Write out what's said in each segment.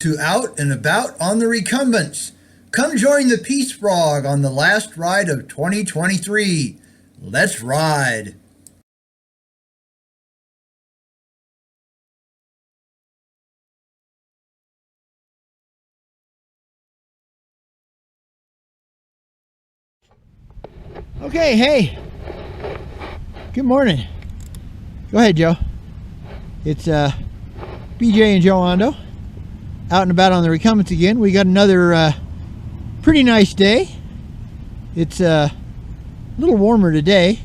To Out and About on the Recumbents. Come join the Peace Frog on the last ride of 2023. Let's ride. Okay, hey. Good morning. Go ahead, Joe. It's BJ and Joe Ondo. Out and about on the Recumbents again. We got another pretty nice day. It's a little warmer today.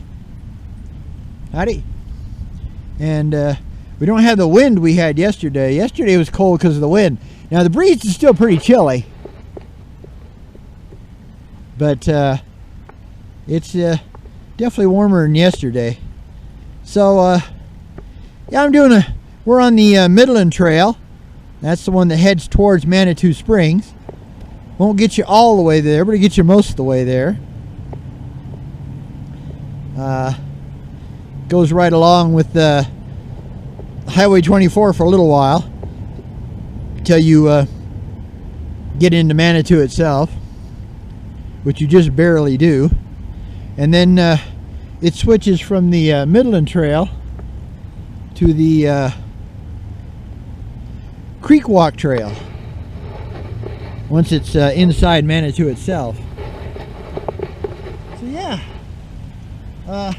Howdy. And we don't have the wind we had yesterday. Yesterday was cold because of the wind. Now the breeze is still pretty chilly. But it's definitely warmer than yesterday. So yeah, we're on the Midland Trail. That's the one that heads towards Manitou Springs. Won't get you all the way there, but it'll get you most of the way there. Goes right along with Highway 24 for a little while until you get into Manitou itself, which you just barely do. And then it switches from the Midland Trail to the Creek Walk Trail once it's inside Manitou itself. So yeah, I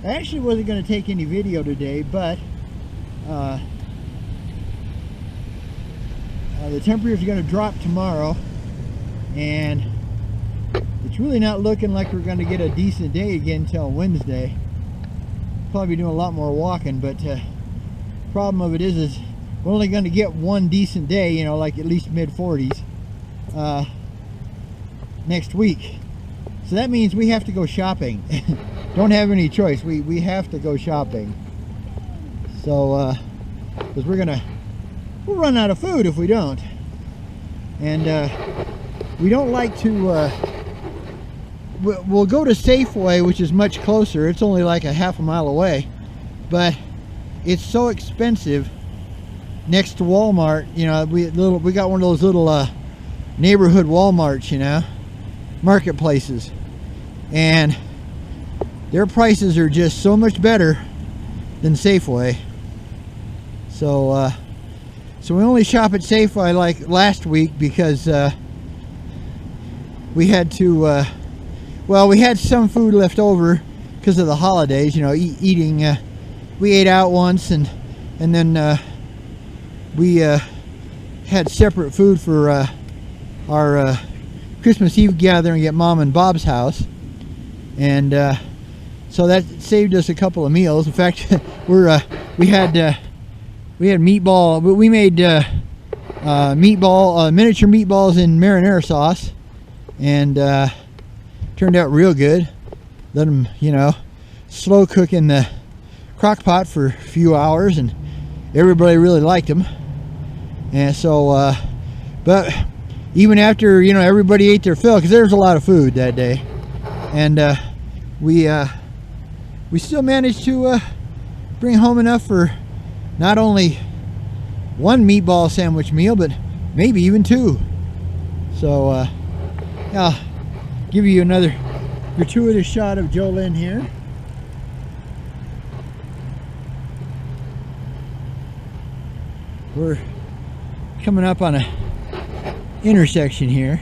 actually wasn't going to take any video today, but the temperature is going to drop tomorrow, and it's really not looking like we're going to get a decent day again until Wednesday. Probably doing a lot more walking, but problem of it is we're only going to get one decent day, you know, like at least mid-40s next week. So that means we have to go shopping. Don't have any choice. We have to go shopping. So because we'll run out of food if we don't. And we don't like to we'll go to Safeway, which is much closer. It's only like a half a mile away, but it's so expensive next to Walmart. You know, we got one of those little neighborhood Walmarts, you know, marketplaces, and their prices are just so much better than Safeway. So so we only shop at Safeway like last week because we had to well, we had some food left over because of the holidays, you know, eating we ate out once, and then we had separate food for our Christmas Eve gathering at Mom and Bob's house, and so that saved us a couple of meals. In fact, we had meatball. We made miniature meatballs in marinara sauce, and turned out real good. Let them, you know, slow cook in the crock pot for a few hours, and everybody really liked them. And so but even after, you know, everybody ate their fill, because there was a lot of food that day, and we still managed to bring home enough for not only one meatball sandwich meal, but maybe even two. So I'll give you another gratuitous shot of Jolene here. We're coming up on a intersection here.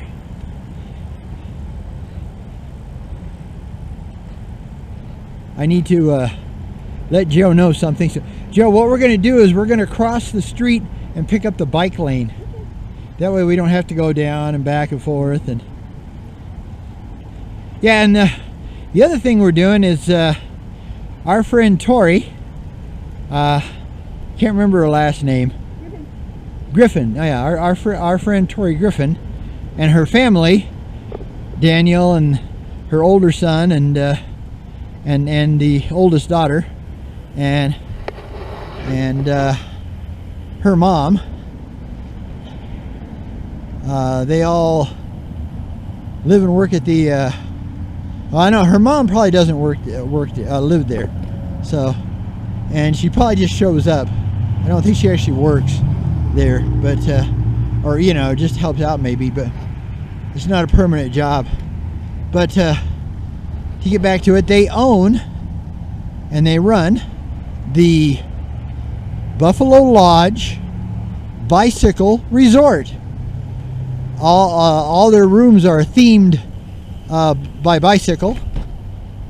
I need to let Joe know something. So, Joe, what we're going to do is we're going to cross the street and pick up the bike lane. That way we don't have to go down and back and forth. And yeah, and the other thing we're doing is our friend Tori, can't remember her last name. Griffin. Oh yeah, our friend Tori Griffin and her family, Daniel and her older son and the oldest daughter, and her mom. They all live and work at the. Well, I know her mom probably doesn't live there, so, and she probably just shows up. I don't think she actually works there, but or you know, just helps out maybe, but it's not a permanent job. But to get back to it, they own and they run the Buffalo Lodge Bicycle Resort. All their rooms are themed by bicycle,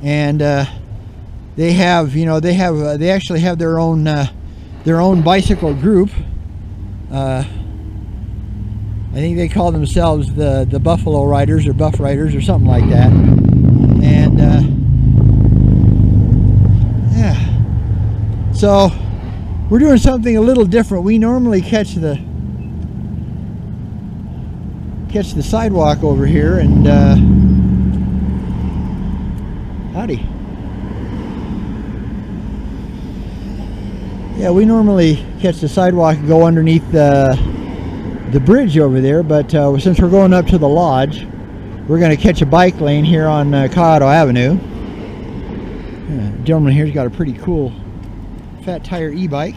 and they have, you know, they actually have their own bicycle group. I think they call themselves the Buffalo Riders or Buff Riders or something like that. And yeah, so we're doing something a little different. We normally catch the sidewalk over here, and howdy. Yeah, we normally catch the sidewalk and go underneath the bridge over there, but since we're going up to the lodge, we're going to catch a bike lane here on Colorado Avenue. Gentleman here's got a pretty cool fat tire e-bike.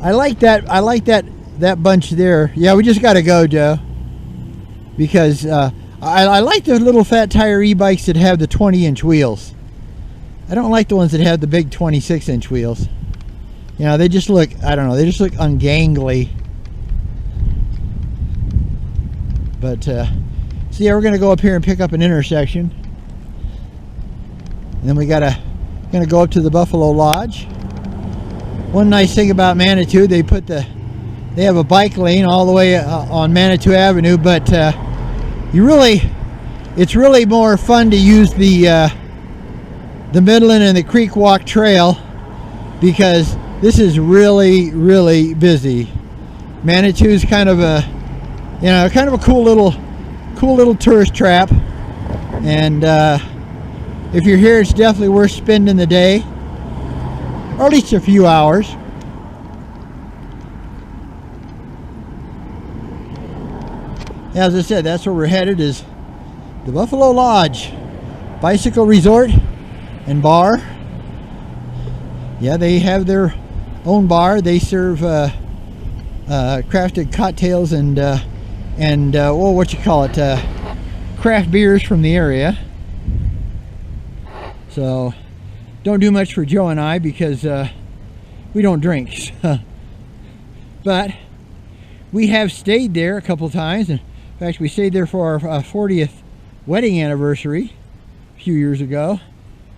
I like that bunch there. Yeah, we just got to go, Joe, because I like the little fat tire e-bikes that have the 20-inch wheels. I don't like the ones that have the big 26-inch wheels. You know, they just look, I don't know, they just look ungangly. But, so yeah, we're going to go up here and pick up an intersection. And then we gonna go up to the Buffalo Lodge. One nice thing about Manitou, they have a bike lane all the way on Manitou Avenue, but it's really more fun to use the Midland and the Creek Walk Trail, because this is really busy. Manitou's kind of a, you know, kind of a cool little tourist trap, and if you're here, it's definitely worth spending the day, or at least a few hours. As I said, that's where we're headed, is the Buffalo Lodge Bicycle Resort and Bar. Yeah, they have their own bar. They serve crafted cocktails and well, what you call it, craft beers from the area. So don't do much for Joe and I, because we don't drink. But we have stayed there a couple times, and in fact we stayed there for our 40th wedding anniversary a few years ago,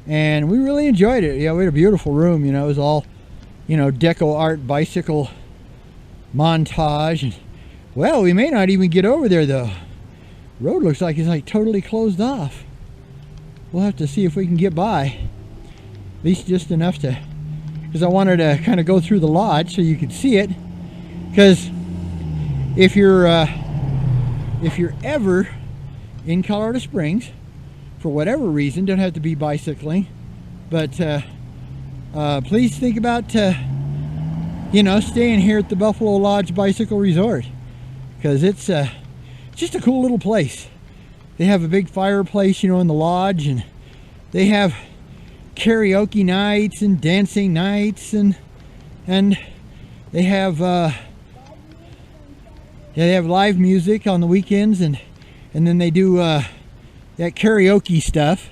and we really enjoyed it. Yeah, we had a beautiful room. You know, it was all, you know, deco art, bicycle montage, and well, we may not even get over there though. The road looks like it's like totally closed off. We'll have to see if we can get by, at least just enough to, because I wanted to kind of go through the lodge so you could see it. Because if you're ever in Colorado Springs for whatever reason, don't have to be bicycling, but please think about you know, staying here at the Buffalo Lodge Bicycle Resort, because it's just a cool little place. They have a big fireplace, you know, in the lodge, and they have karaoke nights and dancing nights, and they have they have live music on the weekends, and then they do that karaoke stuff.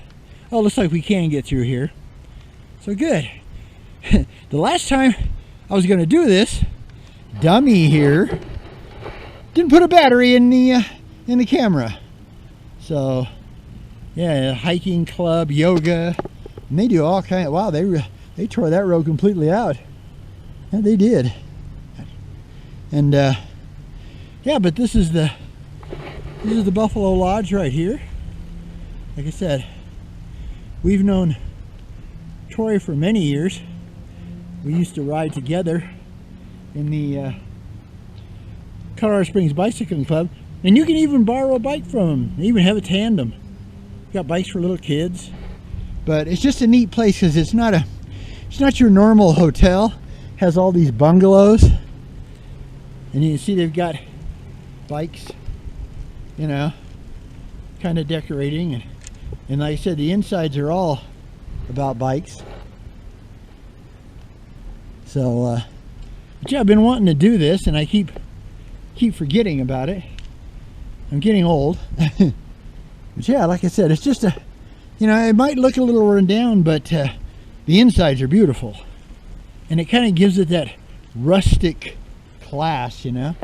Oh, looks like we can get through here, so good. The last time I was going to do this, dummy here didn't put a battery in the camera. So yeah, hiking club, yoga, and they do all kind of, wow, they tore that road completely out. Yeah, they did. And yeah, but this is the Buffalo Lodge right here. Like I said, we've known Troy for many years. We used to ride together in the Colorado Springs Bicycling Club, and you can even borrow a bike from them. They even have a tandem. Got bikes for little kids. But it's just a neat place, because it's not your normal hotel. It has all these bungalows, and you can see they've got bikes, you know, kind of decorating, and like I said, the insides are all about bikes. So, but yeah, I've been wanting to do this, and I keep forgetting about it. I'm getting old. But yeah, like I said, it's just a, you know, it might look a little run down, but the insides are beautiful. And it kind of gives it that rustic class, you know.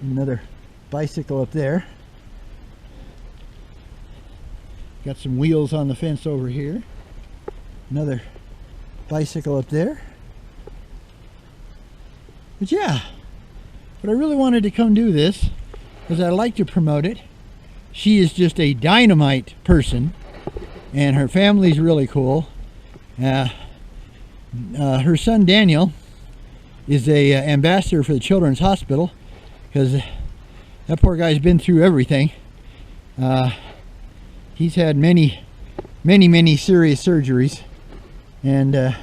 Another bicycle up there. Got some wheels on the fence over here. Another bicycle up there. But yeah, but I really wanted to come do this because I like to promote it. She is just a dynamite person, and her family's really cool. Her son Daniel is a ambassador for the Children's Hospital, because that poor guy's been through everything. He's had many serious surgeries, and an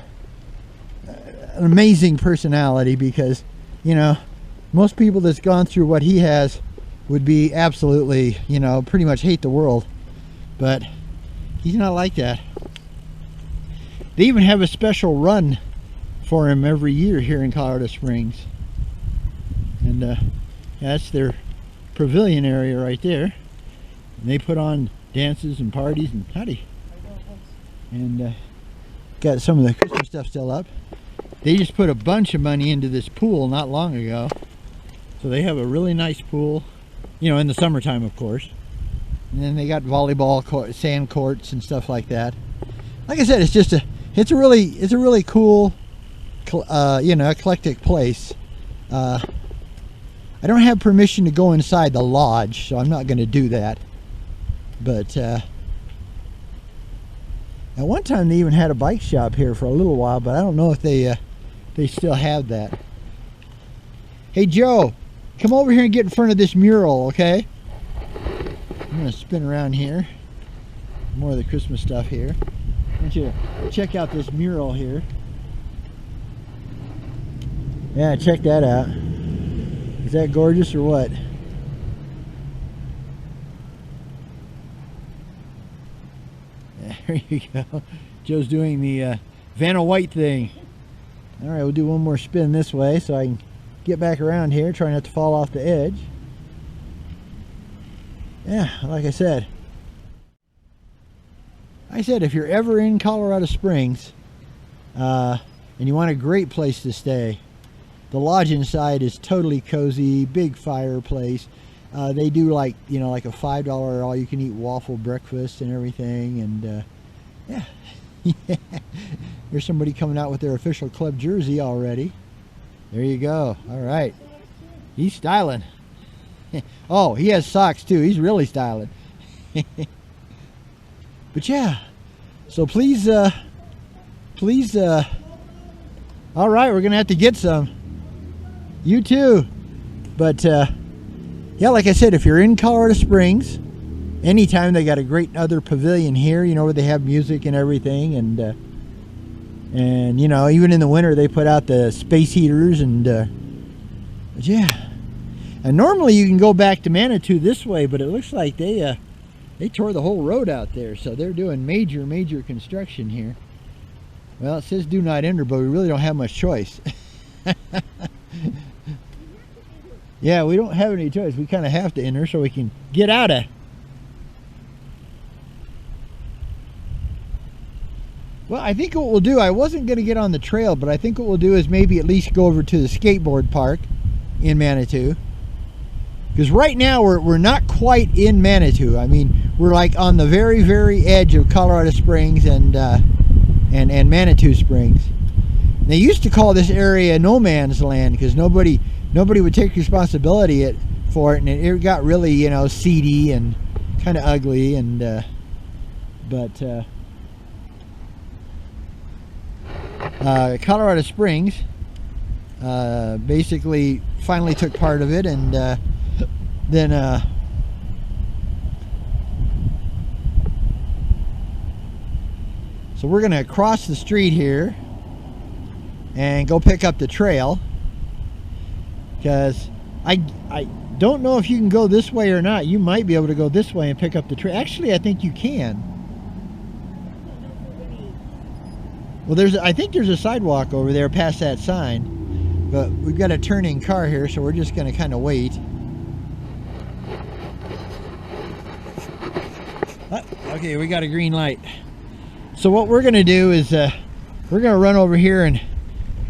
amazing personality, because, you know, most people that's gone through what he has would be absolutely, you know, pretty much hate the world. But he's not like that. They even have a special run for him every year here in Colorado Springs. And that's their pavilion area right there. And they put on dances and parties and howdy. And got some of the Christmas stuff still up. They just put a bunch of money into this pool not long ago. So they have a really nice pool, you know, in the summertime, of course. And then they got volleyball sand courts and stuff like that. Like I said, it's a really cool, you know, eclectic place. I don't have permission to go inside the lodge, so I'm not going to do that. But at one time they even had a bike shop here for a little while, but I don't know if they still have that. Hey Joe, come over here and get in front of this mural, okay? I'm going to spin around here. More of the Christmas stuff here. I want you to check out this mural here. Yeah, check that out. Is that gorgeous or what? There you go. Joe's doing the Vanna White thing. All right, we'll do one more spin this way so I can get back around here, try not to fall off the edge. Yeah, like I said, if you're ever in Colorado Springs and you want a great place to stay, the lodge inside is totally cozy, big fireplace. They do, like, you know, like a $5 all-you-can-eat waffle breakfast and everything. And yeah. There's somebody coming out with their official club jersey already. There you go. All right. He's styling. Oh, he has socks too. He's really styling. But yeah. So please, all right, we're going to have to get some. You too. But yeah, like I said, if you're in Colorado Springs, anytime, they got a great other pavilion here, you know, where they have music and everything. And you know, even in the winter they put out the space heaters. And but yeah, and normally you can go back to Manitou this way, but it looks like they tore the whole road out there, so they're doing major construction here. Well, it says do not enter, but we really don't have much choice. Yeah, we don't have any choice. We kind of have to enter so we can get out of. Well, I think what we'll do, I wasn't going to get on the trail, but I think what we'll do is maybe at least go over to the skateboard park in Manitou. Because right now we're not quite in Manitou. I mean, we're like on the very edge of Colorado Springs and Manitou Springs. They used to call this area no man's land because nobody would take responsibility for it, and it got really, you know, seedy and kind of ugly. And Colorado Springs basically finally took part of it, and then so we're gonna cross the street here and go pick up the trail, because I don't know if you can go this way or not. You might be able to go this way and pick up the trail. Actually, I think you can. Well, I think there's a sidewalk over there past that sign, but we've got a turning car here, so we're just going to kind of wait. Okay, we got a green light. So what we're going to do is we're going to run over here and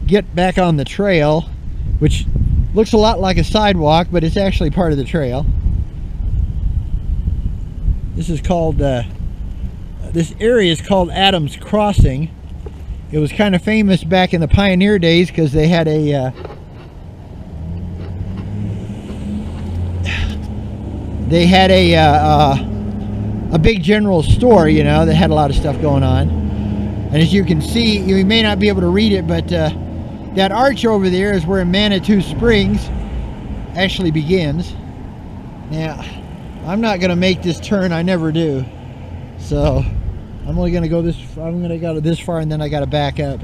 get back on the trail, which looks a lot like a sidewalk, but it's actually part of the trail. This is called, this area is called Adams Crossing. It was kind of famous back in the pioneer days because they had a big general store, you know, that had a lot of stuff going on. And as you can see, you may not be able to read it, but that arch over there is where Manitou Springs actually begins. Now, I'm not going to make this turn. I never do. So I'm only going to go this. I'm going to go this far, and then I got to back up.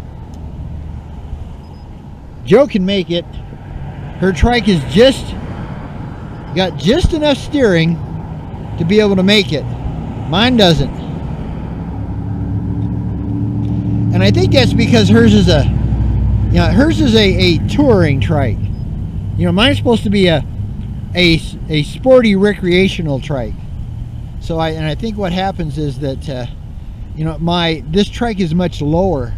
Joe can make it. Her trike is got just enough steering to be able to make it. Mine doesn't. And I think that's because hers is a touring trike. You know, mine's supposed to be a sporty recreational trike. So I think what happens is that you know, this trike is much lower.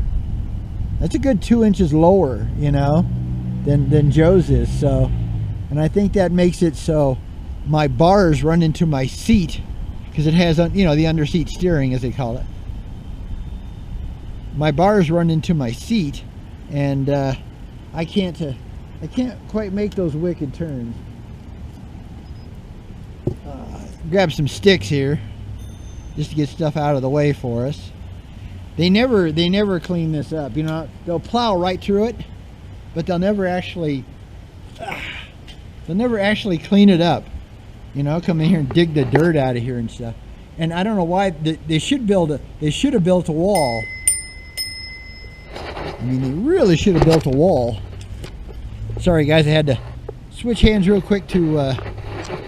That's a good 2 inches lower, you know, than Joe's is. So, and I think that makes it so my bars run into my seat, because it has, you know, the under seat steering, as they call it. My bars run into my seat, and I can't quite make those wicked turns. Grab some sticks here just to get stuff out of the way for us. They never clean this up. You know, they'll plow right through it, but they'll never actually clean it up. You know, come in here and dig the dirt out of here and stuff. And I don't know why they should have built a wall. I mean, they really should have built a wall. Sorry guys, I had to switch hands real quick to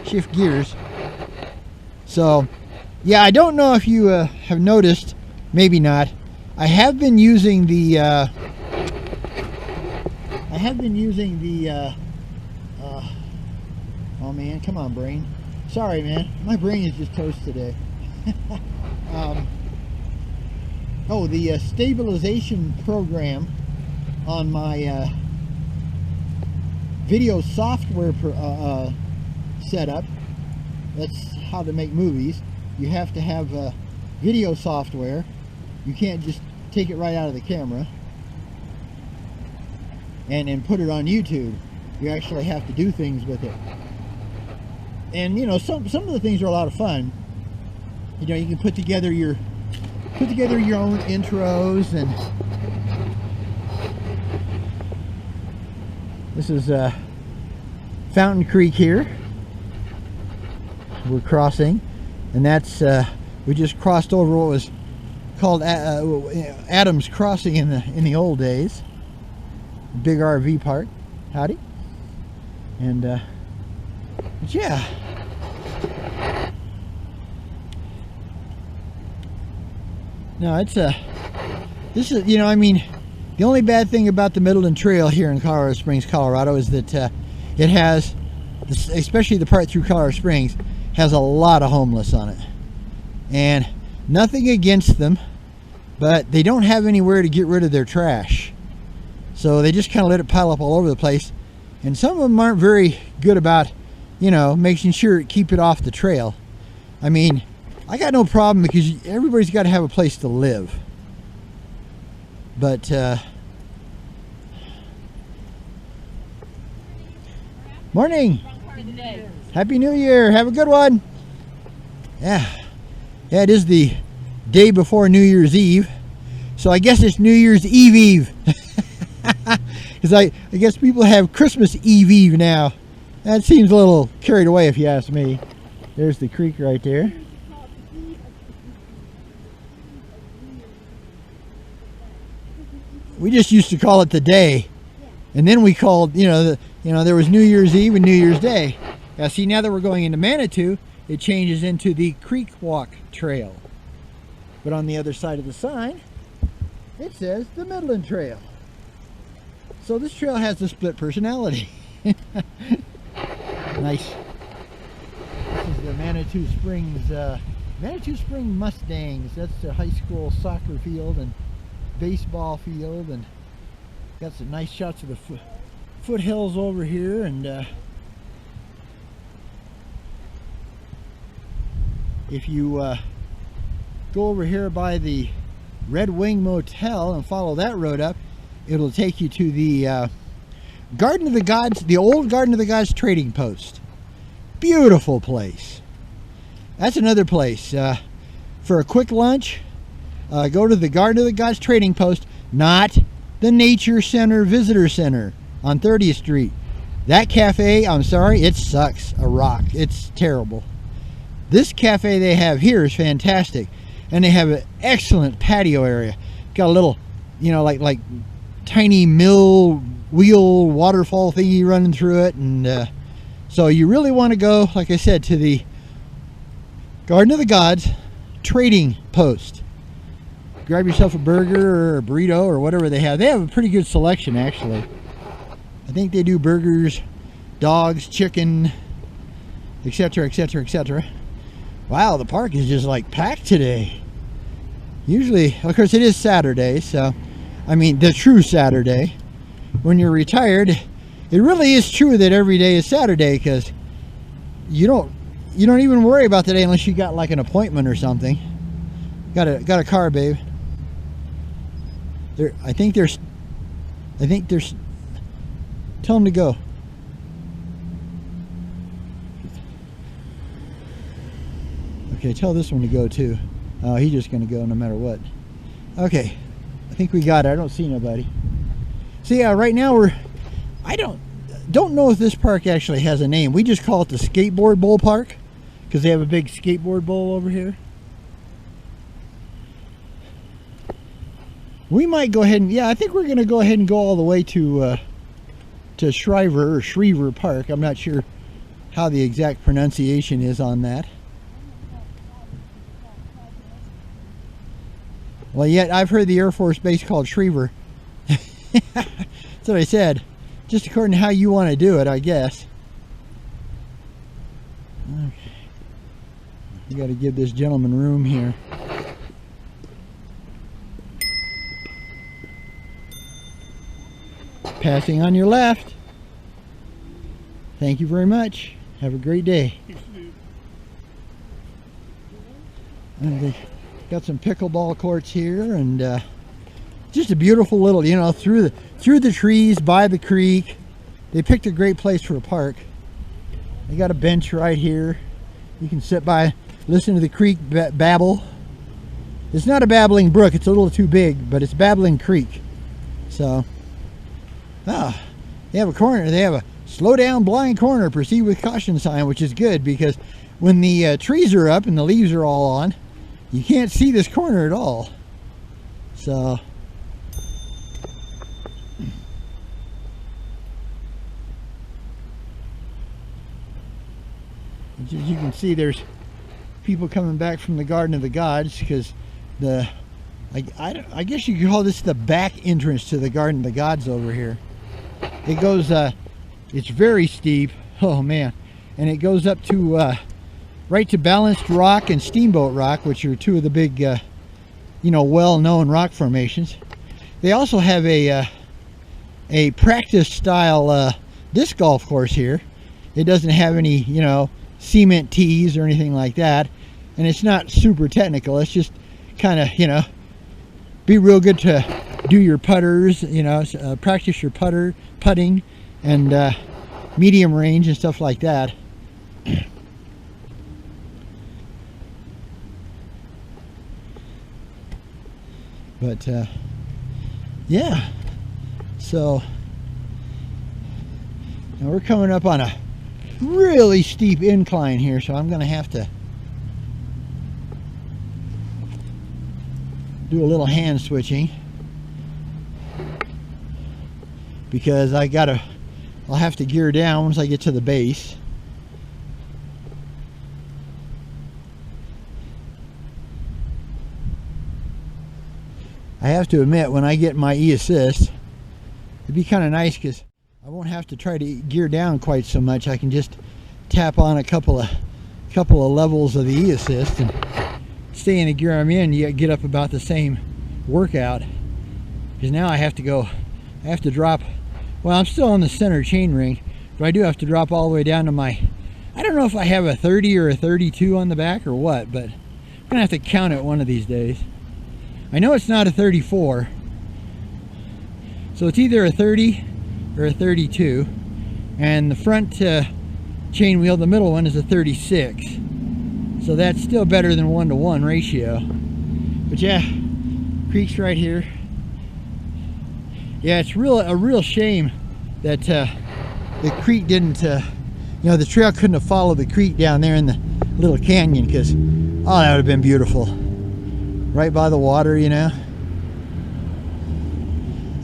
shift gears. So yeah, I don't know if you have noticed, maybe not, I have been using the oh man, come on brain. Sorry man, my brain is just toast today. The stabilization program on my video software setup. That's how to make movies. You have to have video software. You can't just take it right out of the camera and put it on YouTube. You actually have to do things with it. And you know, some of the things are a lot of fun. You know, you can put together your own intros, and this is Fountain Creek here. We're crossing, and that's we just crossed over what was called Adams Crossing in the old days. Big RV park. Howdy. And but yeah. No, it's this is, you know, I mean, the only bad thing about the Midland Trail here in Colorado Springs, Colorado, is that it has, especially the part through Colorado Springs, has a lot of homeless on it. And nothing against them, but they don't have anywhere to get rid of their trash. So they just kind of let it pile up all over the place. And some of them aren't very good about, you know, making sure to keep it off the trail. I mean, I got no problem, because everybody's got to have a place to live. But morning. Happy New Year. Have a good one. Yeah, it is the day before New Year's Eve, so I guess it's New Year's Eve. Because I guess people have Christmas Eve now. That seems a little carried away, if you ask me. There's the creek right there. We just used to call it the day, and then we called, there was New Year's Eve and New Year's Day. Now see, now that we're going into Manitou, it changes into the Creek Walk Trail. But on the other side of the sign, It says the Midland Trail. So this trail has a split personality. Nice. This is the Manitou Springs, Manitou Springs Mustangs. That's the high school soccer field and baseball field, and got some nice shots of the foothills over here. And if you go over here by the Red Wing Motel and follow that road up, it'll take you to the Garden of the Gods, the old Garden of the Gods trading post. Beautiful place. That's another place. For a quick lunch, go to the Garden of the Gods trading post, not the Nature Center Visitor Center on 30th Street. That cafe, I'm sorry, it sucks a rock. It's terrible. This cafe they have here is fantastic, and they have an excellent patio area. Got a little, you know, like tiny mill wheel waterfall thingy running through it, and so you really want to go, like I said, to the Garden of the Gods trading post. Grab yourself a burger or a burrito or whatever they have. They have a pretty good selection, actually. I think they do burgers, dogs, chicken, etc., etc., etc. Wow, the park is just like packed today. Usually, of course, it is Saturday, so I mean the true Saturday. When you're retired, it really is true that every day is Saturday, because you don't even worry about the day unless you got like an appointment or something. Got a car, babe. I think there's tell them to go. Okay, tell this one to go too. Oh, he's just gonna go no matter what. Okay, I think we got it. I don't see nobody. So yeah, right now I don't know if this park actually has a name. We just call it the Skateboard Bowl Park because they have a big skateboard bowl over here. We might go ahead and, yeah, I think we're going to go ahead and go all the way to Shriver Park. I'm not sure how the exact pronunciation is on that. Well, yet I've heard the Air Force Base called Shriver. That's what I said. Just according to how you want to do it, I guess. Okay. You got to give this gentleman room here. Passing on your left. Thank you very much. Have a great day. And they got some pickleball courts here, and just a beautiful little, you know, through the trees by the creek. They picked a great place for a park. They got a bench right here. You can sit by, listen to the creek babble. It's not a babbling brook, it's a little too big, but it's babbling creek. So they have a corner, they have a slow down blind corner, proceed with caution sign, which is good because when the trees are up and the leaves are all on, you can't see this corner at all. So as you can see, there's people coming back from the Garden of the Gods because I guess you could call this the back entrance to the Garden of the Gods over here. It goes, it's very steep, oh man, and it goes up to right to Balanced Rock and Steamboat Rock, which are two of the big, you know, well-known rock formations. They also have a practice-style disc golf course here. It doesn't have any, you know, cement tees or anything like that, and it's not super technical. It's just kind of, you know, be real good to do your putters, you know, practice your putting and medium range and stuff like that. But yeah, so now we're coming up on a really steep incline here, so I'm gonna have to do a little hand switching because I'll have to gear down once I get to the base. I I have to admit, when I get my e-assist, it'd be kind of nice because I won't have to try to gear down quite so much. I can just tap on a couple of levels of the e-assist and stay in the gear I'm in. You get up about the same workout. Because now I have to drop, well, I'm still on the center chain ring, but I do have to drop all the way down to my, I don't know if I have a 30 or a 32 on the back or what, but I'm gonna have to count it one of these days. I know it's not a 34, so it's either a 30 or a 32, and the front chain wheel, the middle one, is a 36, so that's still better than 1-to-1 ratio. But yeah, creek's right here. Yeah, it's a real shame that the creek didn't, you know, the trail couldn't have followed the creek down there in the little canyon, because, oh, that would have been beautiful. Right by the water, you know.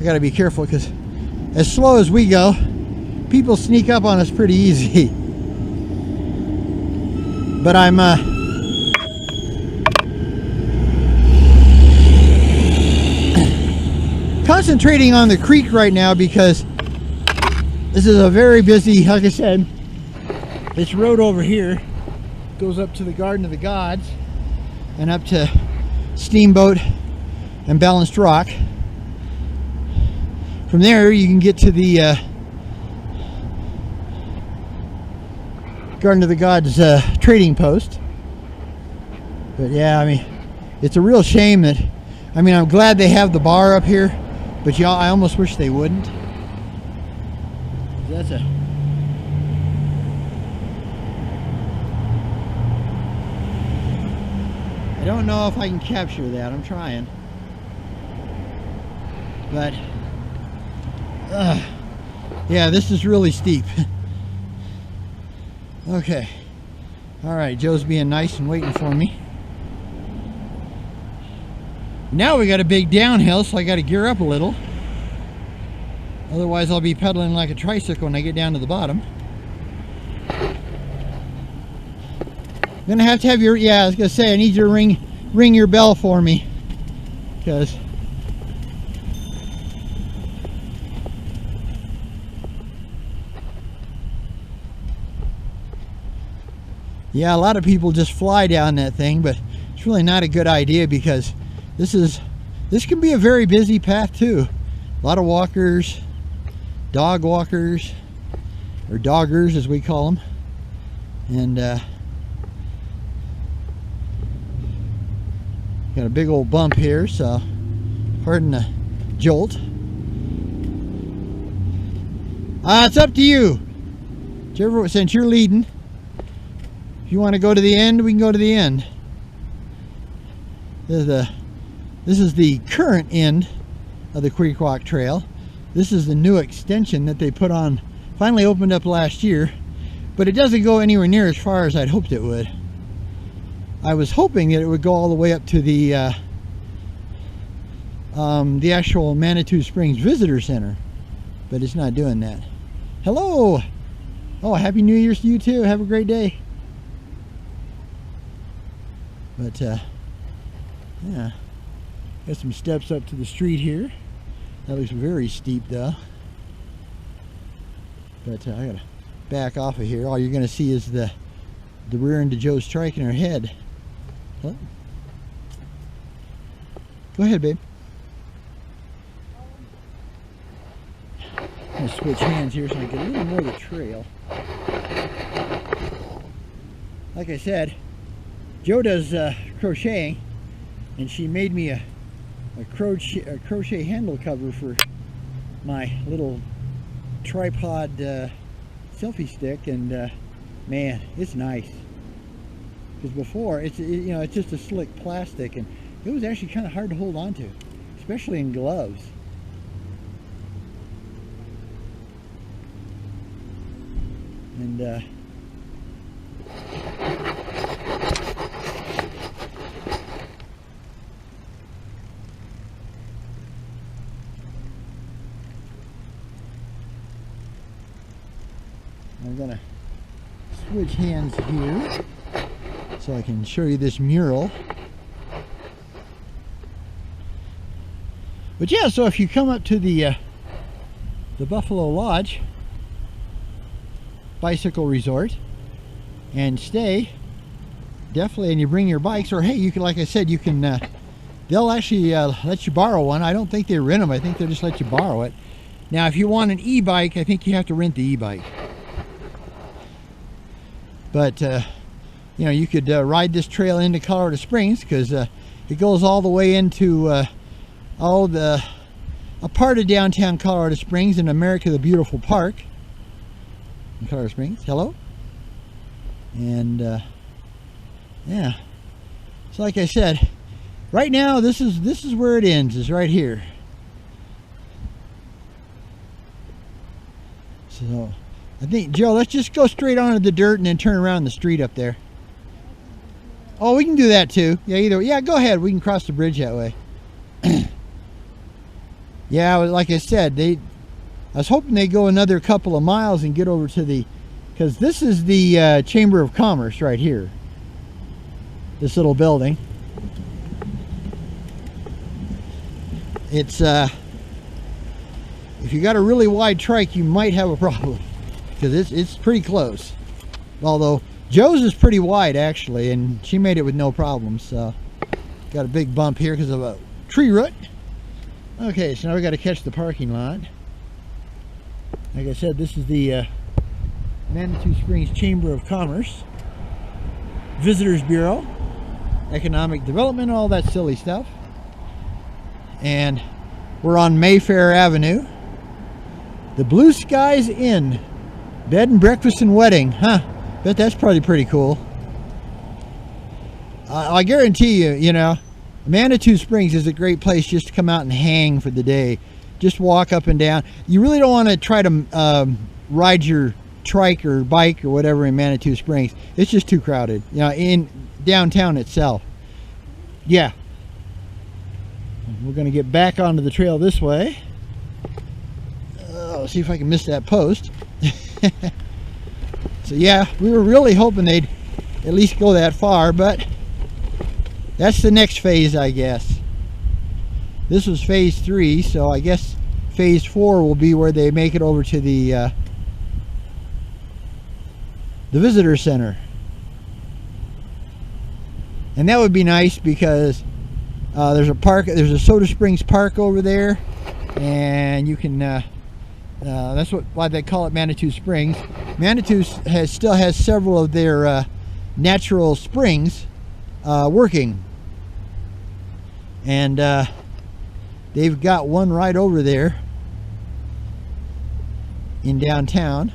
I gotta be careful, because as slow as we go, people sneak up on us pretty easy. But I'm concentrating on the creek right now, because this is a very busy, like I said, this road over here goes up to the Garden of the Gods and up to Steamboat and Balanced Rock. From there you can get to the Garden of the Gods trading post. But yeah, I mean, it's a real shame that, I mean, I'm glad they have the bar up here, but y'all, I almost wish they wouldn't. That's a, I don't know if I can capture that. I'm trying, but yeah, this is really steep. Okay, all right, Joe's being nice and waiting for me. Now we got a big downhill, so I got to gear up a little. Otherwise I'll be pedaling like a tricycle when I get down to the bottom. I'm gonna have to have your, yeah, I was gonna say, I need you to ring your bell for me, because yeah, a lot of people just fly down that thing, but it's really not a good idea, because this can be a very busy path too. A lot of walkers, dog walkers, or doggers as we call them, and got a big old bump here, so pardon the jolt. It's up to you. Since you're leading, if you want to go to the end, we can go to the end. This is the current end of the Creek Walk Trail. This is the new extension that they put on, finally opened up last year, but it doesn't go anywhere near as far as I'd hoped it would. I was hoping that it would go all the way up to the actual Manitou Springs Visitor Center, but it's not doing that. Hello! Oh, Happy New Year's to you too. Have a great day. But yeah, got some steps up to the street here. That looks very steep though. But I gotta back off of here. All you're gonna see is the rear end of Joe's trike and her head. What? Go ahead, babe. I'm gonna switch hands here so I get a little more of the trail. Like I said, Joe does crocheting, and she made me a crochet handle cover for my little tripod selfie stick, and man, it's nice. Because before, it's just a slick plastic, and it was actually kind of hard to hold on to, especially in gloves. And I'm gonna switch hands here so I can show you this mural. But yeah, so if you come up to the Buffalo Lodge bicycle resort and stay, definitely, and you bring your bikes, or hey, you can, like I said, you can, they'll actually let you borrow one. I don't think they rent them. I think they'll just let you borrow it. Now, if you want an e-bike, I think you have to rent the e-bike. But, you know, you could ride this trail into Colorado Springs, because it goes all the way into a part of downtown Colorado Springs in America the Beautiful Park in Colorado Springs. Hello. And yeah, so like I said, right now this is where it ends, is right here. So I think, Joe, let's just go straight onto the dirt and then turn around the street up there. Oh, we can do that too. Yeah, either way. Yeah, go ahead. We can cross the bridge that way. Yeah, like I said, I was hoping they'd go another couple of miles and get over to the, because this is the Chamber of Commerce right here. This little building. It's if you got a really wide trike, you might have a problem, because it's pretty close. Although Joe's is pretty wide actually, and she made it with no problems. So got a big bump here because of a tree root. Okay, so now we got to catch the parking lot. Like I said, this is the Manitou Springs Chamber of Commerce, Visitors Bureau, Economic Development, all that silly stuff. And we're on Mayfair Avenue. The Blue Skies Inn, bed and breakfast and wedding. Huh, bet that's probably pretty cool. I guarantee you, you know, Manitou Springs is a great place just to come out and hang for the day. Just walk up and down. You really don't want to try to ride your trike or bike or whatever in Manitou Springs. It's just too crowded, you know, in downtown itself. Yeah. We're going to get back onto the trail this way. See if I can miss that post. So yeah, we were really hoping they'd at least go that far, but that's the next phase, I guess. This was phase 3, so I guess phase 4 will be where they make it over to the visitor center. And that would be nice, because there's a park, there's a Soda Springs Park over there, and you can that's why they call it Manitou Springs. Manitou still has several of their natural springs working, and they've got one right over there in downtown,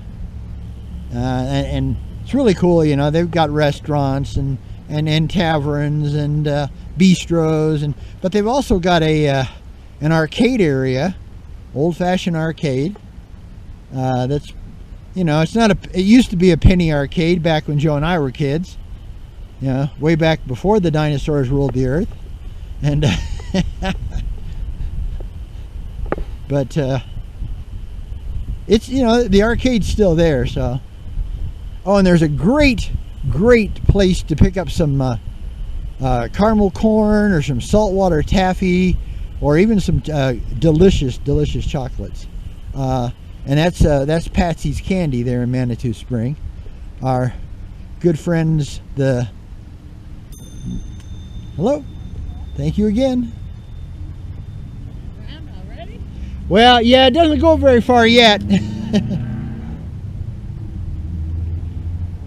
and it's really cool. You know, they've got restaurants and taverns and bistros, but they've also got an arcade area, old-fashioned arcade. That's, you know, it's not it used to be a penny arcade back when Joe and I were kids. You know, way back before the dinosaurs ruled the earth. And but it's, you know, the arcade's still there. So, oh, and there's a great place to pick up some caramel corn or some saltwater taffy, or even some delicious chocolates. And that's Patsy's Candy there in Manitou Spring. Our good friends, hello, thank you again. Around already? Well, yeah, it doesn't go very far yet.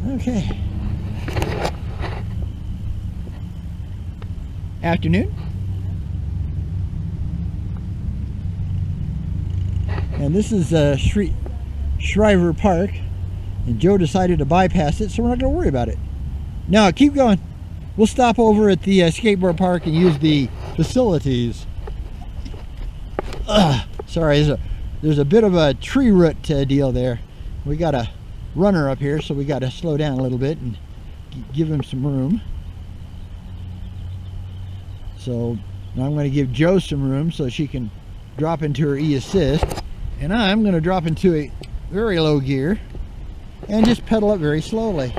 Okay. Afternoon. And this is Shriver Park, and Joe decided to bypass it, so we're not going to worry about it. No, keep going. We'll stop over at the skateboard park and use the facilities. Sorry, there's a bit of a tree root deal there. We got a runner up here, so we got to slow down a little bit and give him some room. So now I'm going to give Joe some room so she can drop into her e-assist. And I'm going to drop into a very low gear and just pedal up very slowly.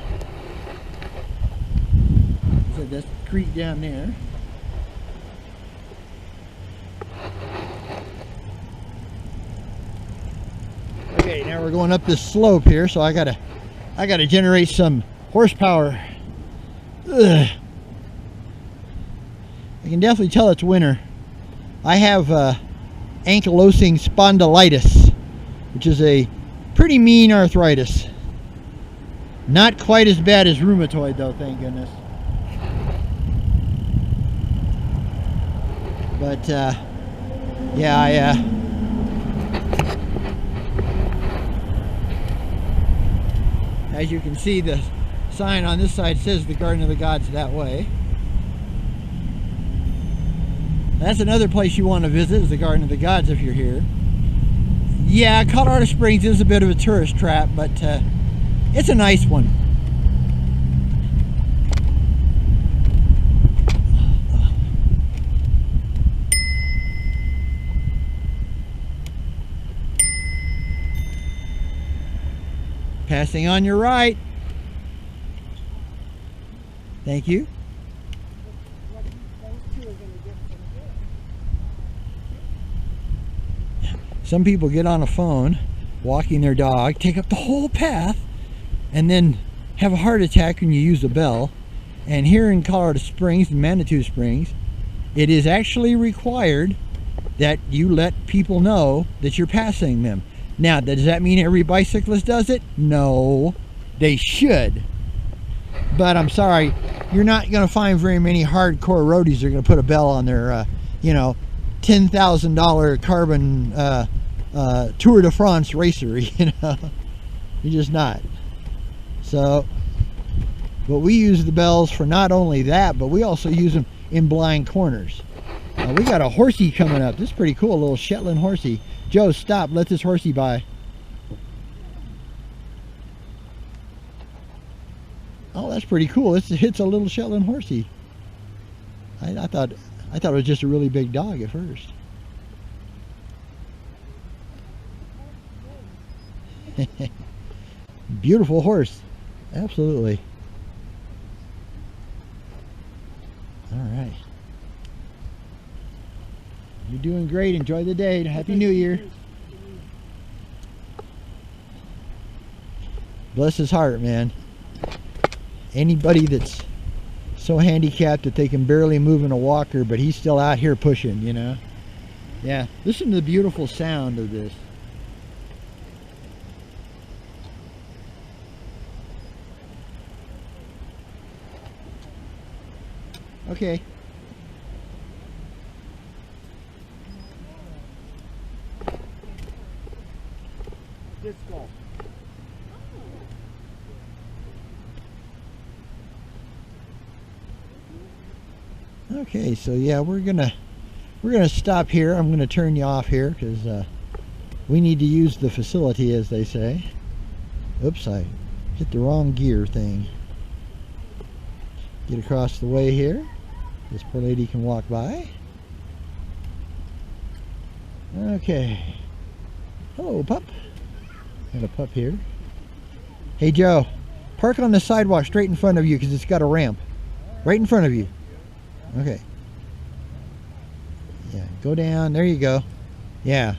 So that's the creek down there. Okay, now we're going up this slope here, so I gotta generate some horsepower. Ugh. I can definitely tell it's winter. I have ankylosing spondylitis, which is a pretty mean arthritis. Not quite as bad as rheumatoid though, thank goodness. But yeah, as you can see, the sign on this side says the Garden of the Gods that way. That's another place you want to visit, is the Garden of the Gods if you're here. Yeah, Colorado Springs is a bit of a tourist trap, but it's a nice one. Passing on your right. Thank you. Some people get on a phone walking their dog, take up the whole path, and then have a heart attack when you use a bell. And here in Colorado Springs, in Manitou Springs, it is actually required that you let people know that you're passing them. Now, does that mean every bicyclist does it? No, they should. But I'm sorry, you're not going to find very many hardcore roadies that are going to put a bell on their, you know, $10,000 carbon Tour de France racer, you know. You're just not. So, but we use the bells for not only that, but we also use them in blind corners. We got a horsey coming up. This is pretty cool, a little Shetland horsey. Joe, stop, let this horsey by. Oh, that's pretty cool. It's a little Shetland horsey. I thought it was just a really big dog at first. Beautiful horse. Absolutely. All right. You're doing great. Enjoy the day. Happy New Year. Bless his heart, man. Anybody that's so handicapped that they can barely move in a walker, but he's still out here pushing, you know. Yeah, listen to the beautiful sound of this. Okay. Disc golf. Okay, so yeah, we're gonna stop here. I'm gonna turn you off here because we need to use the facility, as they say. Oops, I hit the wrong gear thing. Get across the way here. This poor lady can walk by. Okay. Hello, pup. Got a pup here. Hey, Joe. Park on the sidewalk straight in front of you because it's got a ramp. Right in front of you. Okay. Yeah, go down. There you go. Yeah.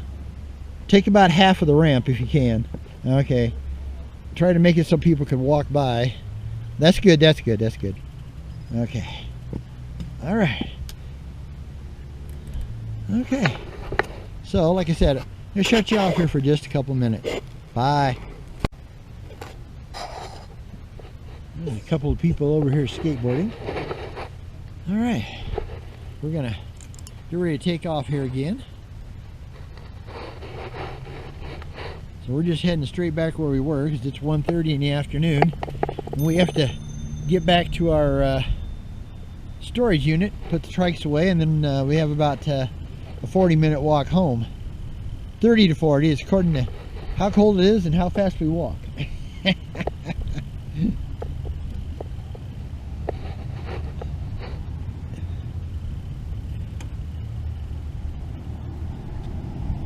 Take about half of the ramp if you can. Okay. Try to make it so people can walk by. That's good. That's good. That's good. Okay. All right. Okay. So, like I said, I'll shut you off here for just a couple minutes. Bye. There's a couple of people over here skateboarding. All right. We're going to get ready to take off here again. So we're just heading straight back where we were because it's 1:30 in the afternoon. And we have to get back to our storage unit, put the trikes away, and then we have about a 40-minute walk home. 30 to 40 is according to how cold it is and how fast we walk.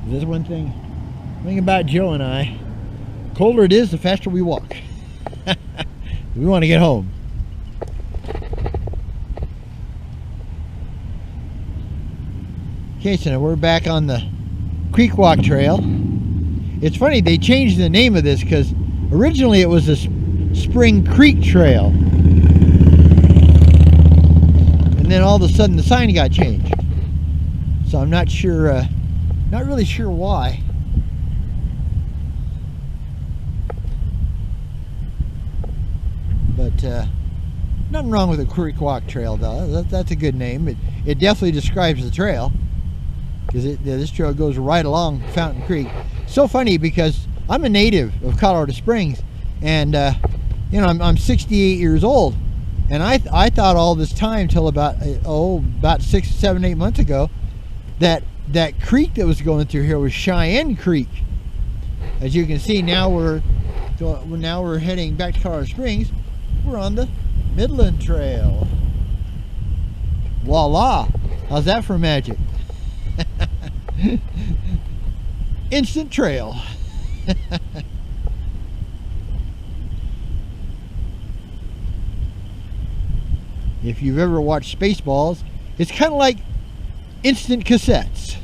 There's one thing about Joe and I. Colder it is, the faster we walk. We want to get home. Okay, so now we're back on the Creek Walk Trail. It's funny, they changed the name of this because originally it was a Spring Creek Trail. And then all of a sudden the sign got changed. So I'm not sure, not really sure why. But nothing wrong with a Creek Walk Trail though. That's a good name. It definitely describes the trail. Because this trail goes right along Fountain Creek. So funny because I'm a native of Colorado Springs, and you know, I'm 68 years old, and I thought all this time till about 6, 7, 8 months ago that creek that was going through here was Cheyenne Creek. As you can see, now we're heading back to Colorado Springs. We're on the Midland Trail. Voila! How's that for magic? Instant trail. If you've ever watched Spaceballs, it's kind of like instant cassettes.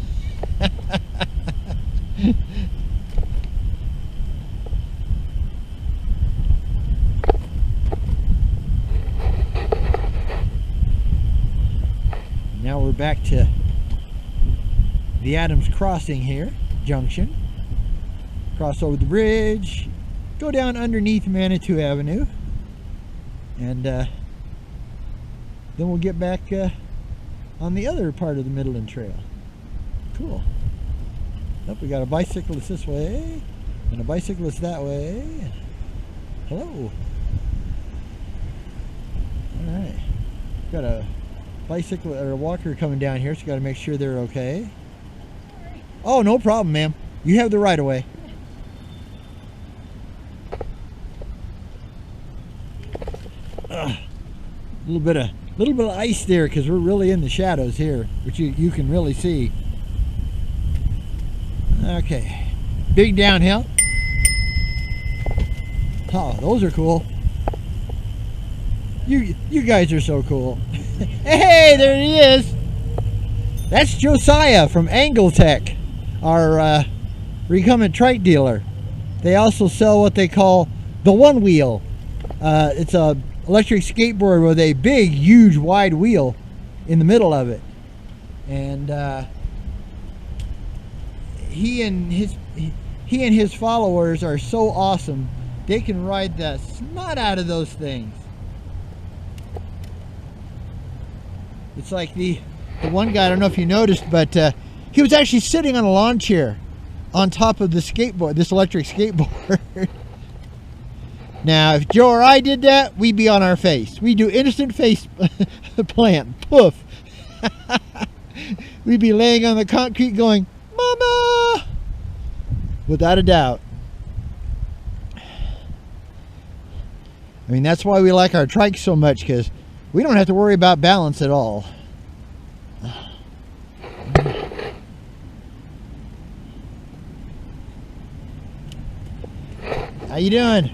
Now we're back to the Adams Crossing here, junction. Cross over the bridge, go down underneath Manitou Avenue, and then we'll get back on the other part of the Midland Trail. Cool. Nope, we got a bicyclist this way and a bicyclist that way. Hello. All right. Got a bicycle or a walker coming down here, so got to make sure they're okay. Oh, no problem, ma'am. You have the right of way. A little bit of ice there because we're really in the shadows here, which you can really see. Okay, big downhill. Oh, those are cool. You guys are so cool. Hey, there he is. That's Josiah from Angletech, our recumbent trike dealer. They also sell what they call the one wheel. It's a electric skateboard with a big, huge, wide wheel in the middle of it, and he and his followers are so awesome. They can ride the snot out of those things. It's like the one guy, I don't know if you noticed, but he was actually sitting on a lawn chair on top of the skateboard, this electric skateboard. Now, if Joe or I did that, we'd be on our face. We do instant face plant. Poof. We'd be laying on the concrete going, Mama! Without a doubt. I mean, that's why we like our trike so much, because we don't have to worry about balance at all. How you doing?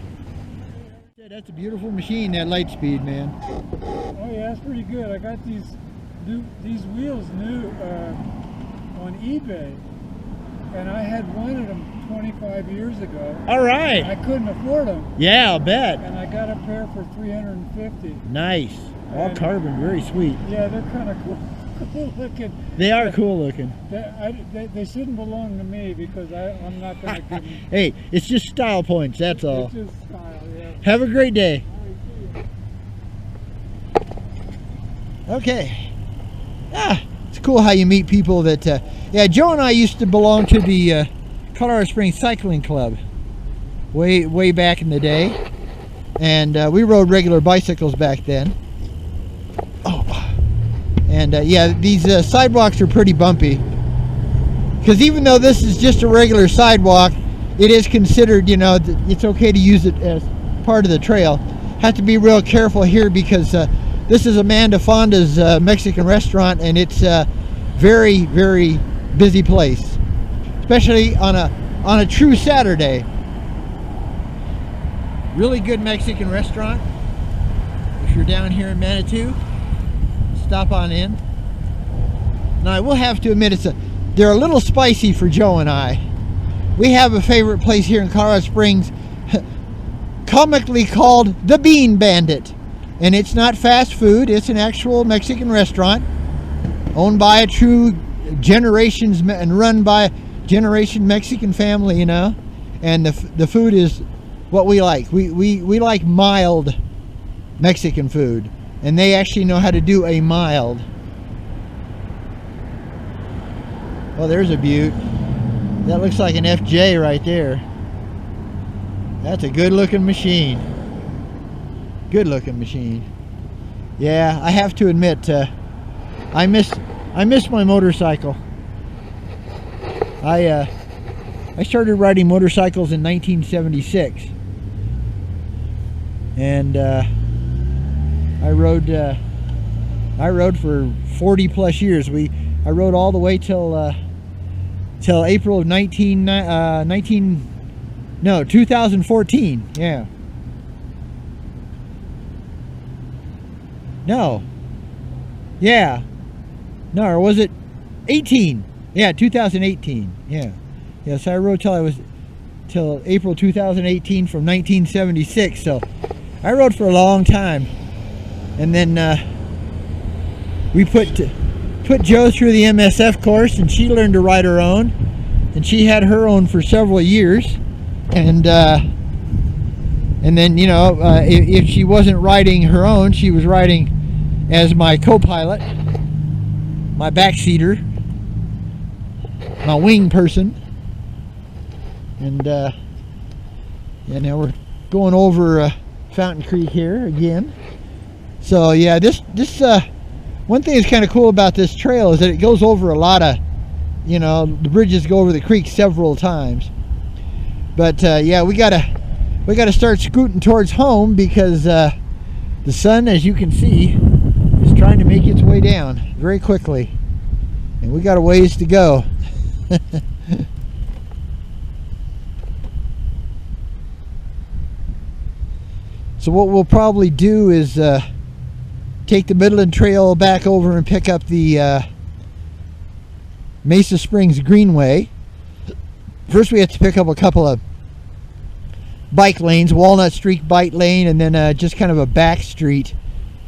That's a beautiful machine, that Lightspeed, man. Oh yeah, it's pretty good. I got these wheels new on eBay, and I had wanted them 25 years ago. All right. I couldn't afford them. Yeah, I'll bet. And I got a pair for $350. Nice. All carbon, very sweet. Yeah, they're kind of cool looking. They are cool looking. They shouldn't belong to me because I'm not going to give them. Hey, it's just style points, that's all. It's just style, yeah. Have a great day. Okay. It's cool how you meet people that, yeah, Joe and I used to belong to the Colorado Springs Cycling Club way back in the day. And we rode regular bicycles back then. Oh. And yeah, these sidewalks are pretty bumpy. Because even though this is just a regular sidewalk, it is considered, you know, it's okay to use it as part of the trail. Have to be real careful here because this is Amanda Fonda's Mexican restaurant, and it's a very, very busy place, especially on a true Saturday. Really good Mexican restaurant. If you're down here in Manitou, stop on in. Now I will have to admit they're a little spicy for Joe and I. we have a favorite place here in Colorado Springs, comically called the Bean Bandit. And it's not fast food, it's an actual Mexican restaurant owned by a true generations and run by a generation Mexican family, you know. And the food is what we like. We like mild Mexican food, and they actually know how to do a mild. Oh, there's a beaut. That looks like an FJ right there. That's a good looking machine. Good looking machine. Yeah, I have to admit, I miss my motorcycle. I started riding motorcycles in 1976, and I rode for 40 plus years. I rode all the way till April of 2014. Yeah. No. Yeah. No, or was it 18? Yeah, 2018. Yeah. Yeah, so I rode till April 2018 from 1976. So I rode for a long time. And then we put Jo through the MSF course, and she learned to ride her own. And she had her own for several years. And then, you know, if she wasn't riding her own, she was riding as my co-pilot, my backseater, my wing person. And yeah, now we're going over Fountain Creek here again. So yeah, this one thing that's kind of cool about this trail is that it goes over a lot of, you know, the bridges go over the creek several times. But yeah, we gotta start scooting towards home because the sun, as you can see, is trying to make its way down very quickly, and we got a ways to go. So what we'll probably do is take the Midland Trail back over and pick up the Mesa Springs Greenway. First we have to pick up a couple of bike lanes, Walnut Street bike lane, and then just kind of a back street.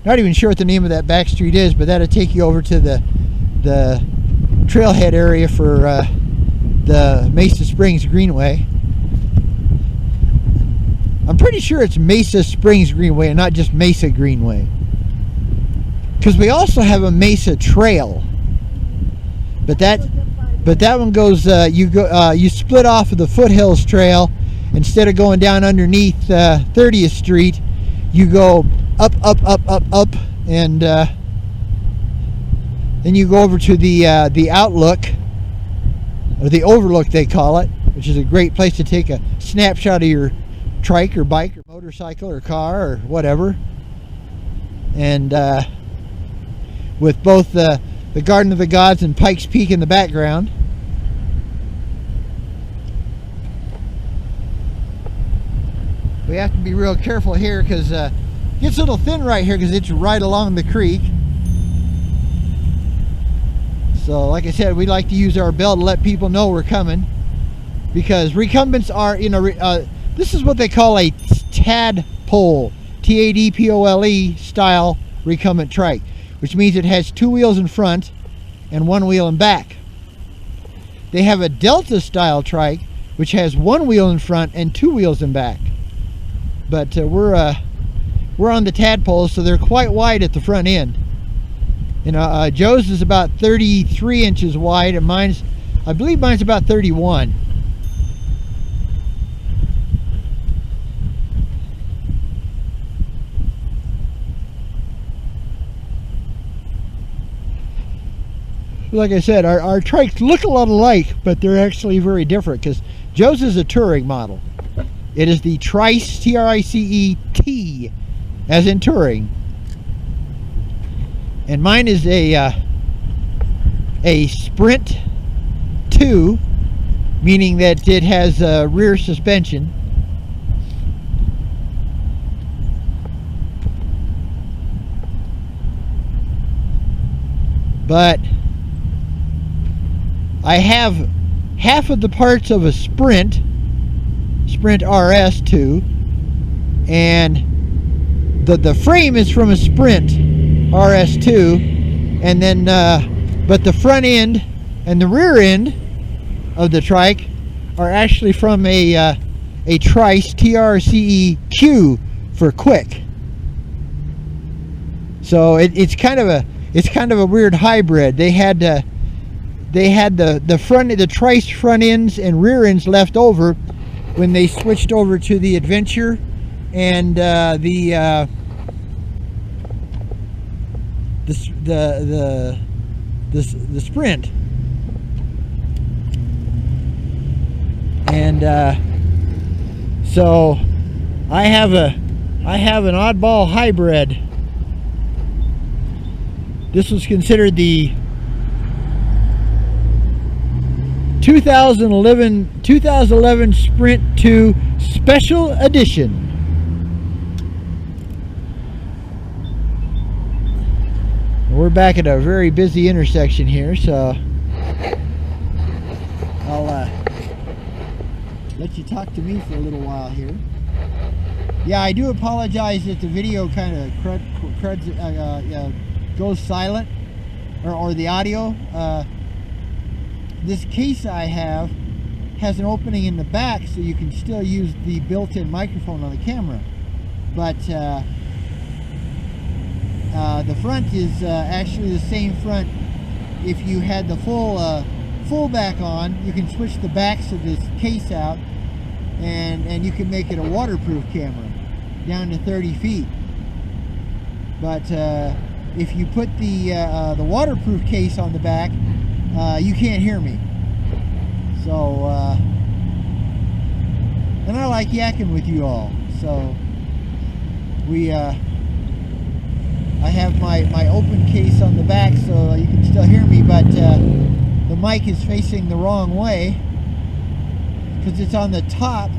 Not even sure what the name of that back street is, but that'll take you over to the trailhead area for the Mesa Springs Greenway. I'm pretty sure it's Mesa Springs Greenway and not just Mesa Greenway, because we also have a Mesa Trail, but that one goes you split off of the Foothills Trail. Instead of going down underneath 30th Street, you go up, and then you go over to the Outlook, or the Overlook they call it, which is a great place to take a snapshot of your trike or bike or motorcycle or car or whatever. And with both the Garden of the Gods and Pikes Peak in the background. We have to be real careful here because it gets a little thin right here because it's right along the creek. So like I said, we like to use our bell to let people know we're coming, because recumbents are, you know, this is what they call a tadpole, T-A-D-P-O-L-E style recumbent trike, which means it has two wheels in front and one wheel in back. They have a Delta style trike, which has one wheel in front and two wheels in back. But we're on the tadpoles, so they're quite wide at the front end. You know, Joe's is about 33 inches wide, and I believe mine's about 31. Like I said, our trikes look a lot alike, but they're actually very different, because Joe's is a touring model. It is the Trice, T-R-I-C-E-T, as in touring. And mine is a Sprint 2, meaning that it has rear suspension. But I have half of the parts of a Sprint RS2, and the frame is from a Sprint RS2, and then but the front end and the rear end of the trike are actually from a Trice TRCE-Q for quick. So it's kind of a weird hybrid. They had the Trice front ends and rear ends left over when they switched over to the Adventure and the Sprint. And so I have an oddball hybrid. This was considered the 2011 Sprint 2 Special Edition. We're back at a very busy intersection here, so I'll let you talk to me for a little while here. Yeah, I do apologize that the video kind of goes silent, or the audio. This case I have has an opening in the back, so you can still use the built-in microphone on the camera, but the front is actually the same front. If you had the full back on, you can switch the backs of this case out, and you can make it a waterproof camera down to 30 feet. But if you put the waterproof case on the back, you can't hear me. So and I like yakking with you all, so I have my open case on the back so you can still hear me, but the mic is facing the wrong way because it's on the top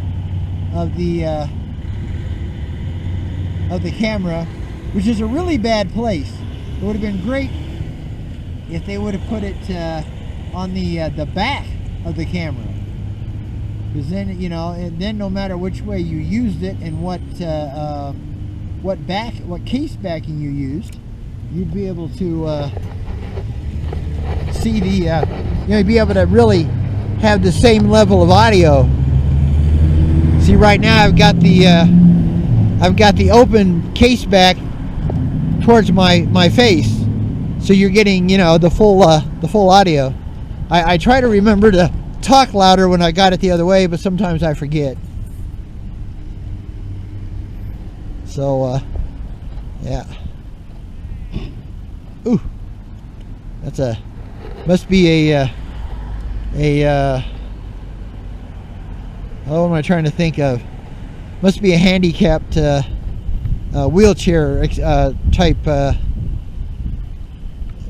of the camera, which is a really bad place. It would have been great if they would have put it on the back of the camera, because then, you know, and then no matter which way you used it and what case backing you used, you'd be able to see the you'd be able to really have the same level of audio. See, right now I've got the open case back towards my face, so you're getting, you know, the full audio. I try to remember to talk louder when I got it the other way, but sometimes I forget. So yeah. Ooh, that's must be a what am I trying to think of? Must be a handicapped wheelchair type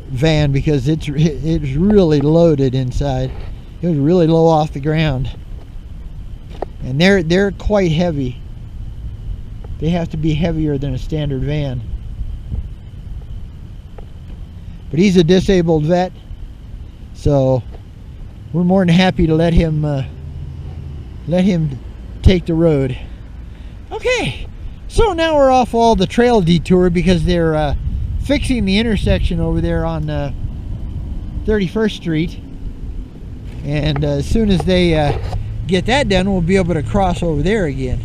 van, because it's really loaded inside. It was really low off the ground, and they're quite heavy. They have to be heavier than a standard van. But he's a disabled vet, so we're more than happy to let him take the road. Okay, so now we're off all the trail detour because they're fixing the intersection over there on 31st Street, and as soon as they get that done, we'll be able to cross over there again.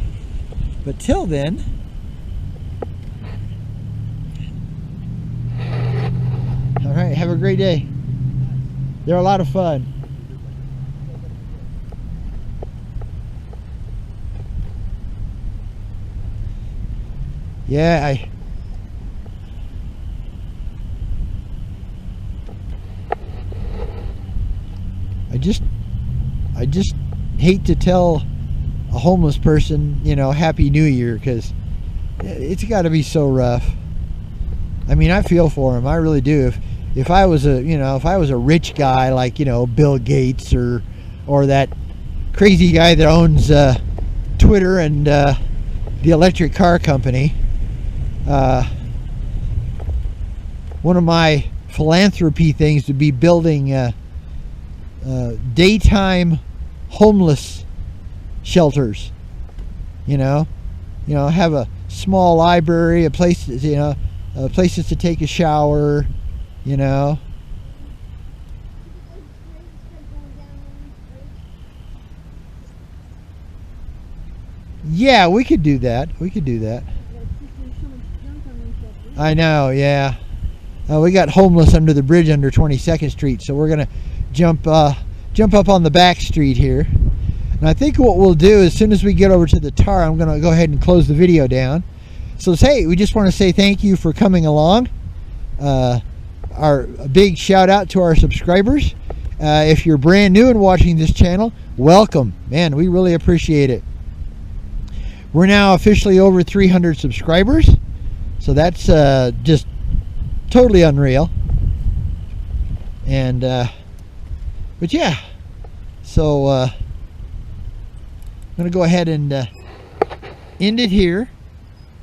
But till then, all right, have a great day. They're a lot of fun. Yeah, I just hate to tell a homeless person, you know, Happy New Year, because it's got to be so rough. I mean, I feel for him, I really do. If I was a rich guy like, you know, Bill Gates or that crazy guy that owns Twitter and the electric car company, one of my philanthropy things would be building daytime homeless shelters. You know, have a small library, a place, places to take a shower. You know. Yeah, we could do that. We could do that. I know, yeah. We got homeless under the bridge under 22nd Street, so we're gonna jump up on the back street here. And I think what we'll do as soon as we get over to the tar, I'm gonna go ahead and close the video down. So hey, we just want to say thank you for coming along. A big shout out to our subscribers. If you're brand new and watching this channel, welcome, man. We really appreciate it. We're now officially over 300 subscribers, so that's just totally unreal. And but yeah, so I'm gonna go ahead and end it here.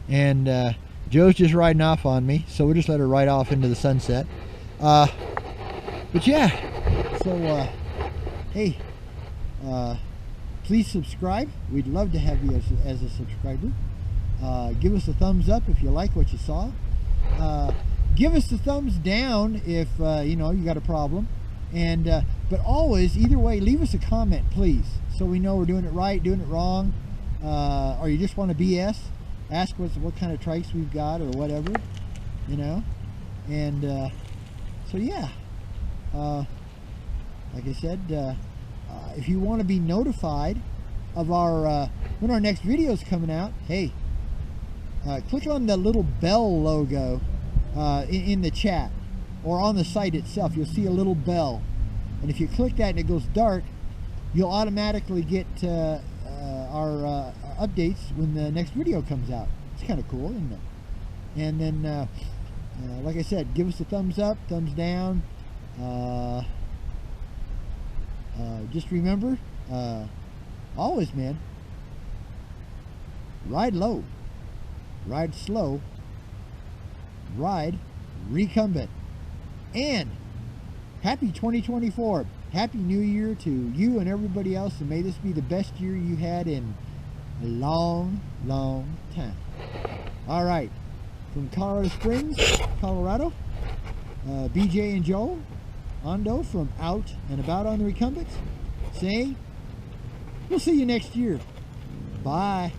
And Joe's just riding off on me, so we'll just let her ride off into the sunset. But yeah, so hey, please subscribe. We'd love to have you as a subscriber. Give us a thumbs up if you like what you saw. Give us the thumbs down if you got a problem. And but always, either way, leave us a comment, please, so we know we're doing it right, doing it wrong, or you just want to BS. Ask what kind of trikes we've got or whatever, And so yeah, like I said, if you want to be notified of our when our next video is coming out, hey, click on the little bell logo in the chat or on the site itself. You'll see a little bell, and if you click that and it goes dark, you'll automatically get our updates when the next video comes out. It's kind of cool, isn't it? And then like I said, give us a thumbs up, thumbs down. Just remember, always, man, ride low, ride slow, ride recumbent. And happy 2024. Happy New Year to you and everybody else, and may this be the best year you had in a long, long time. All right, from Colorado Springs, Colorado, BJ and Joel Ondo from Out and About on the Recumbents, saying we'll see you next year. Bye.